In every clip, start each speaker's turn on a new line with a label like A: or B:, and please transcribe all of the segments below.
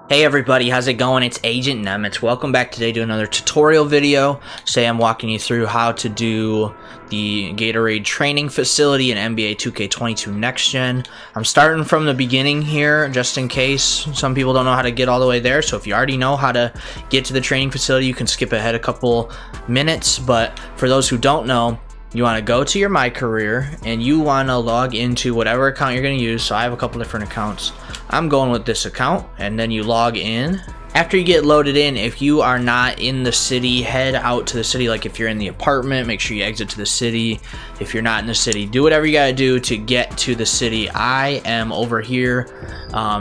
A: Hey everybody, how's it going? It's AgentNemitz. Welcome back today to another tutorial video. Today I'm walking you through how to do the Gatorade Training Facility in NBA 2K22 Next Gen. I'm starting from the beginning here just in case some people don't know how to get all the way there. So if you already know how to get to the training facility, you can skip ahead a couple minutes. But for those who don't know, you want to go to your MyCareer and you want to log into whatever account you're going to use. So I have a couple different accounts. I'm going with this account, and then you log in. After you get loaded in, if you are not in the city, head out to the city. Like if you're in the apartment, make sure you exit to the city. If you're not in the city, do whatever you gotta do to get to the city. I am over here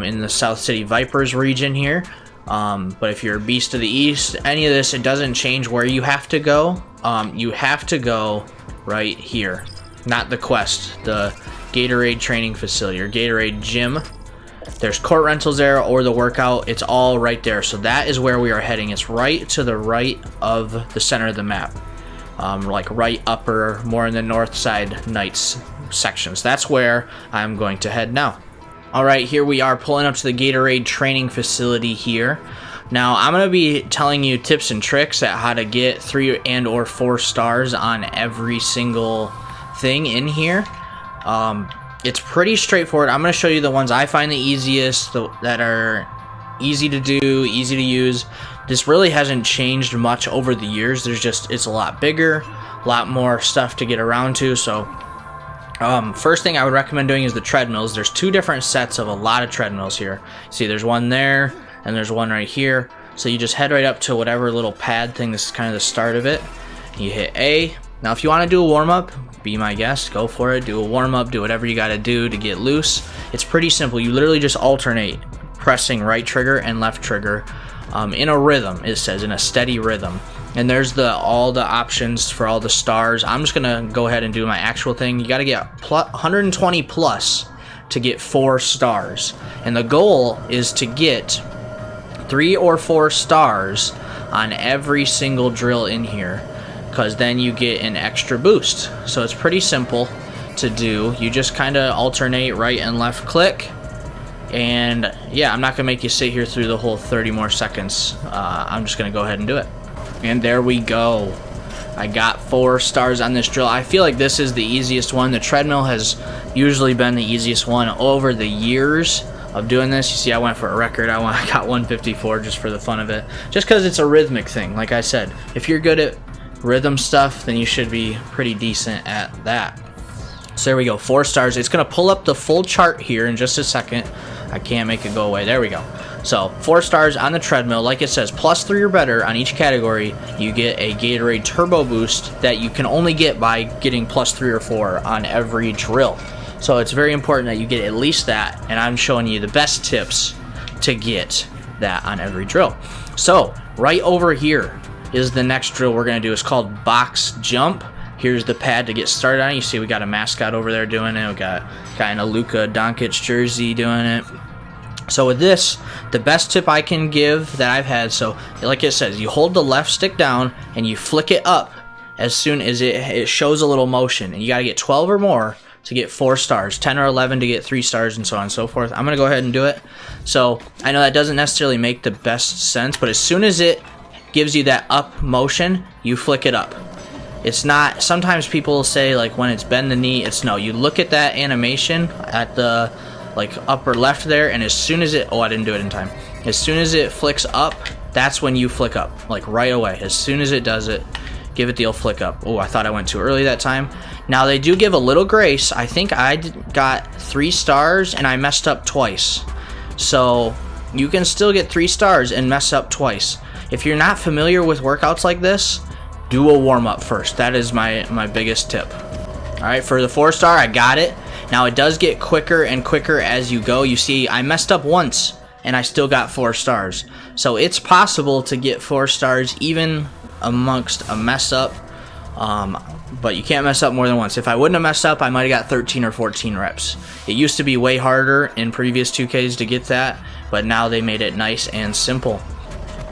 A: in the South City Vipers region here. But if you're a Beast of the East, any of this, it doesn't change where you have to go. You have to go right here, not the quest, the Gatorade Training Facility or Gatorade Gym. There's court rentals there or the workout. It's all right there. So that is where we are heading. It's right to the right of the center of the map. Like right upper, more in the north side Knights sections. That's where I'm going to head now. All right, here we are pulling up to the Gatorade Training Facility here. Now, I'm going to be telling you tips and tricks at how to get 3 and or 4 stars on every single thing in here. It's pretty straightforward. I'm going to show you the ones I find the easiest, that are easy to do, easy to use. This really hasn't changed much over the years. It's a lot bigger, a lot more stuff to get around to. So first thing I would recommend doing is the treadmills. There's 2 different sets of a lot of treadmills here. See, there's one there and there's one right here. So you just head right up to whatever little pad thing. This is kind of the start of it. You hit A. Now, if you want to do a warm-up, be my guest, go for it. Do a warm-up, do whatever you got to do to get loose. It's pretty simple. You literally just alternate pressing right trigger and left trigger in a rhythm, it says, in a steady rhythm. And there's all the options for all the stars. I'm just going to go ahead and do my actual thing. You got to get 120 plus to get 4 stars. And the goal is to get 3 or 4 stars on every single drill in here, because then you get an extra boost. So it's pretty simple to do. You just kind of alternate right and left click, and yeah, I'm not gonna make you sit here through the whole 30 more seconds. I'm just gonna go ahead and do it. And there we go. I got 4 stars on this drill. I feel like this is the easiest one. The treadmill has usually been the easiest one over the years of doing this. You see, I went for a record. I got 154 just for the fun of it, just because it's a rhythmic thing. Like I said, if you're good at rhythm stuff, then you should be pretty decent at that. So there we go, 4 stars. It's gonna pull up the full chart here in just a second. I can't make it go away. There we go. So 4 stars on the treadmill. Like it says, +3 or better on each category. You get a Gatorade Turbo Boost that you can only get by getting +3 or 4 on every drill. So it's very important that you get at least that, and I'm showing you the best tips to get that on every drill. So right over here is the next drill we're going to do. It's called box jump. Here's the pad to get started on. You see we got a mascot over there doing it. We got kind of Luka Doncic jersey doing it. So with this, the best tip I can give that I've had, so like it says, you hold the left stick down and you flick it up as soon as it shows a little motion, and you got to get 12 or more to get 4 stars, 10 or 11 to get 3 stars, and so on and so forth. I'm going to go ahead and do it. So I know that doesn't necessarily make the best sense, but as soon as it gives you that up motion, you flick it up. It's not, sometimes people say like when it's bend the knee, it's no, you look at that animation at the like upper left there, and as soon as it, I didn't do it in time. As soon as it flicks up, that's when you flick up, like right away. As soon as it does it, give it the old flick up. Oh, I thought I went too early that time. Now they do give a little grace. I think I got 3 stars and I messed up twice. So you can still get 3 stars and mess up twice. If you're not familiar with workouts like this, do a warm-up first. That is my biggest tip. All right, for the 4 star, I got it. Now it does get quicker and quicker as you go. You see, I messed up once and I still got 4 stars. So it's possible to get 4 stars even amongst a mess up, but you can't mess up more than once. If I wouldn't have messed up, I might have got 13 or 14 reps. It used to be way harder in previous 2Ks to get that, but now they made it nice and simple.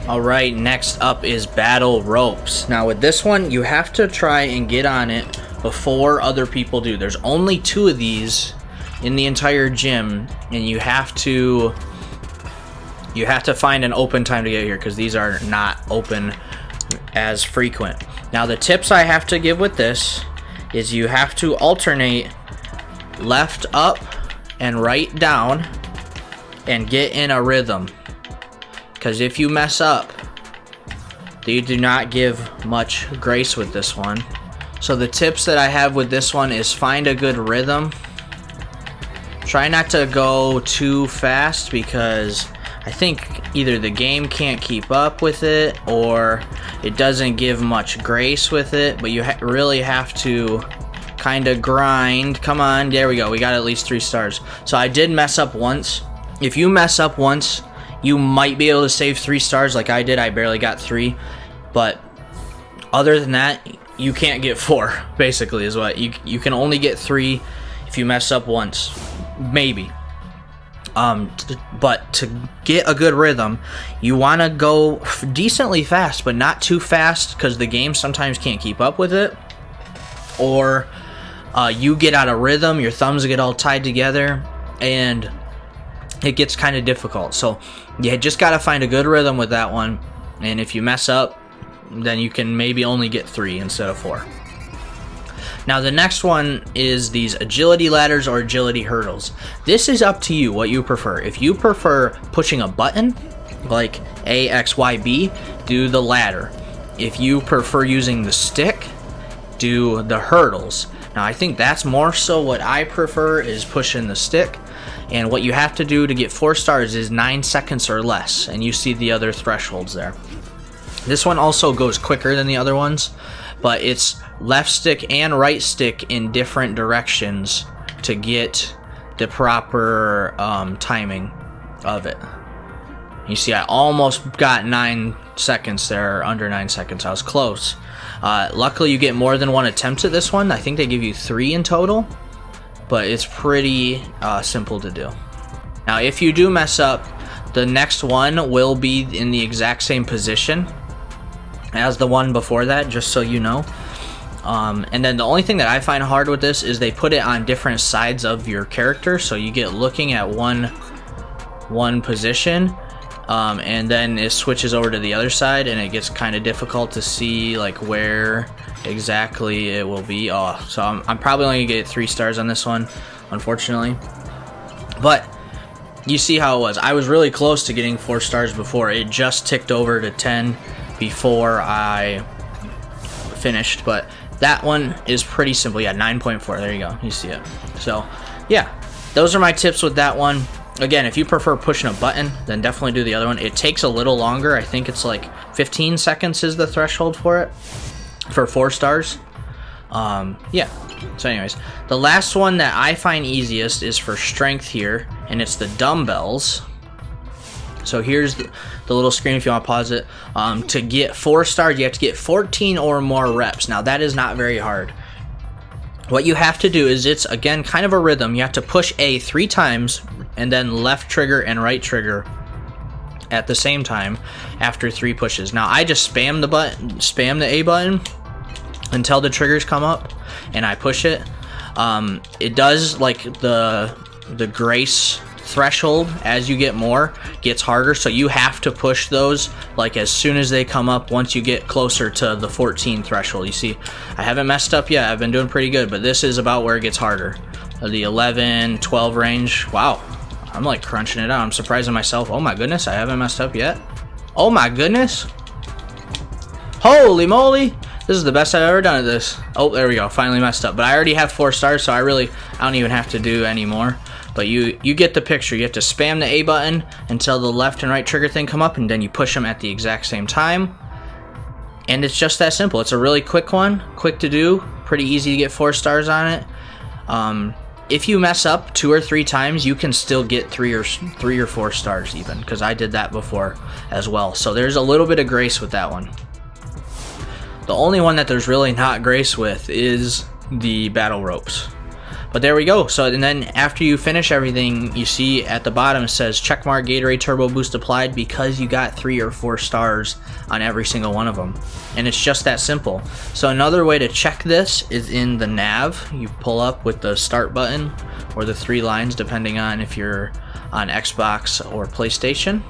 A: Alright, next up is battle ropes. Now with this one, you have to try and get on it before other people do. There's only 2 of these in the entire gym, and you have to you have to find an open time to get here because these are not open as frequent. Now the tips I have to give with this is you have to alternate left up and right down and get in a rhythm, because if you mess up, you do not give much grace with this one. So the tips that I have with this one is find a good rhythm. Try not to go too fast because I think either the game can't keep up with it or it doesn't give much grace with it, but you really have to kind of grind. Come on, there we go. We got at least 3 stars. So I did mess up once. If you mess up once, you might be able to save 3 stars like I did. I barely got 3, but other than that, you can't get 4, basically, is what you can only get 3 if you mess up once, maybe. But to get a good rhythm, you want to go decently fast, but not too fast because the game sometimes can't keep up with it, or you get out of rhythm, your thumbs get all tied together, and it gets kind of difficult. So you just got to find a good rhythm with that one, and if you mess up, then you can maybe only get 3 instead of 4. Now the next one is these agility ladders or agility hurdles. This is up to you what you prefer. If you prefer pushing a button like A, X, Y, B, do the ladder. If you prefer using the stick, do the hurdles. Now I think that's more so what I prefer, is pushing the stick. And what you have to do to get 4 stars is 9 seconds or less, and you see the other thresholds there. This one also goes quicker than the other ones, but it's left stick and right stick in different directions to get the proper timing of it. You see I almost got 9 seconds there, under 9 seconds. I was close. Luckily you get more than 1 attempt at this one. I think they give you 3 in total, but it's pretty simple to do. Now if you do mess up, the next one will be in the exact same position as the one before that, just so you know. And then the only thing that I find hard with this is they put it on different sides of your character, so you get looking at one position, and then it switches over to the other side, and it gets kind of difficult to see like where exactly it will be. So I'm probably only gonna get 3 stars on this one, unfortunately. But you see how it was. I was really close to getting 4 stars before. It just ticked over to 10 before I finished, but that one is pretty simple. Yeah, 9.4. There you go. You see it. So, yeah, those are my tips with that one. Again, if you prefer pushing a button, then definitely do the other one. It takes a little longer. I think it's like 15 seconds is the threshold for it, for 4 stars. Yeah. So anyways, the last one that I find easiest is for strength here, and it's the dumbbells. So here's the little screen if you want to pause it. To get 4 stars, you have to get 14 or more reps. Now that is not very hard. What you have to do is, it's again kind of a rhythm. You have to push A 3 times and then left trigger and right trigger at the same time after 3 pushes. Now I just spam the A button until the triggers come up and I push it. It does, like, the grace threshold as you get more gets harder, so you have to push those like as soon as they come up once you get closer to the 14 threshold. You see I haven't messed up yet. I've been doing pretty good, but this is about where it gets harder. The 11, 12 range. Wow, I'm like crunching it out. I'm surprising myself. Oh my goodness, I haven't messed up yet. Oh my goodness, holy moly, this is the best I've ever done at this. Oh, there we go, finally messed up. But I already have 4 stars, so I don't even have to do any more. But you get the picture. You have to spam the A button until the left and right trigger thing come up, and then you push them at the exact same time. And it's just that simple. It's a really quick one, quick to do, pretty easy to get 4 stars on it. If you mess up 2 or 3 times, you can still get 3 or 4 stars even, because I did that before as well. So there's a little bit of grace with that one. The only one that there's really not grace with is the battle ropes. But there we go. So, and then after you finish everything, you see at the bottom it says checkmark Gatorade Turbo Boost applied, because you got 3 or 4 stars on every single one of them. And it's just that simple. So another way to check this is in the nav. You pull up with the start button or the 3 lines, depending on if you're on Xbox or PlayStation.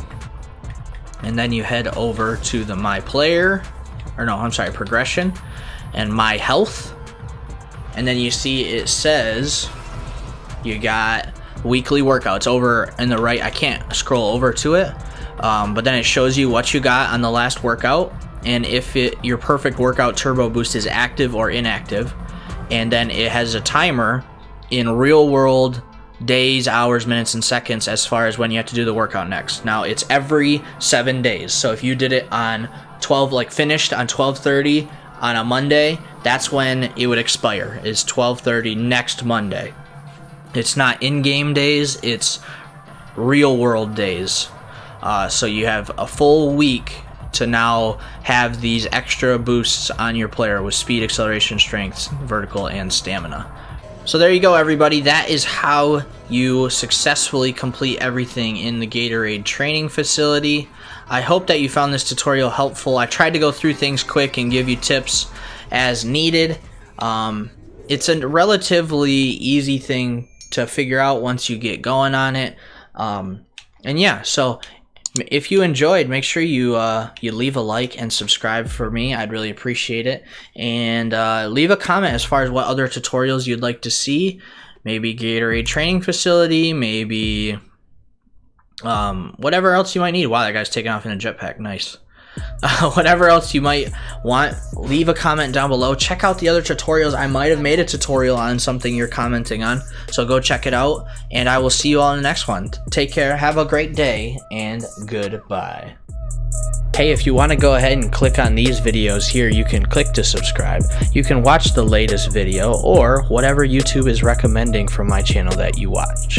A: and then you head over to the progression and my health, and then you see it says you got weekly workouts over in the right. I can't scroll over to it, but then it shows you what you got on the last workout, and if your perfect workout turbo boost is active or inactive, and then it has a timer in real world days, hours, minutes, and seconds as far as when you have to do the workout next. Now it's every 7 days, so if you did it on 12, like finished on 12:30 on a Monday, that's when it would expire, is 12:30 next Monday. It's not in-game days, it's real world days. So you have a full week to now have these extra boosts on your player with speed, acceleration, strength, vertical, and stamina. So there you go, everybody. That is how you successfully complete everything in the Gatorade Training Facility. I hope that you found this tutorial helpful. I tried to go through things quick and give you tips as needed. It's a relatively easy thing to figure out once you get going on it. And yeah, so if you enjoyed, make sure you leave a like and subscribe for me. I'd really appreciate it. And leave a comment as far as what other tutorials you'd like to see. Maybe Gatorade Training Facility, maybe whatever else you might need. Wow, that guy's taking off in a jetpack. Nice. Whatever else you might want, leave a comment down below. Check out the other tutorials. I might have made a tutorial on something you're commenting on, so go check it out, and I will see you all in the next one. Take care, have a great day, and goodbye. Hey, if you want to go ahead and click on these videos here, you can click to subscribe. You can watch the latest video or whatever YouTube is recommending from my channel that you watch.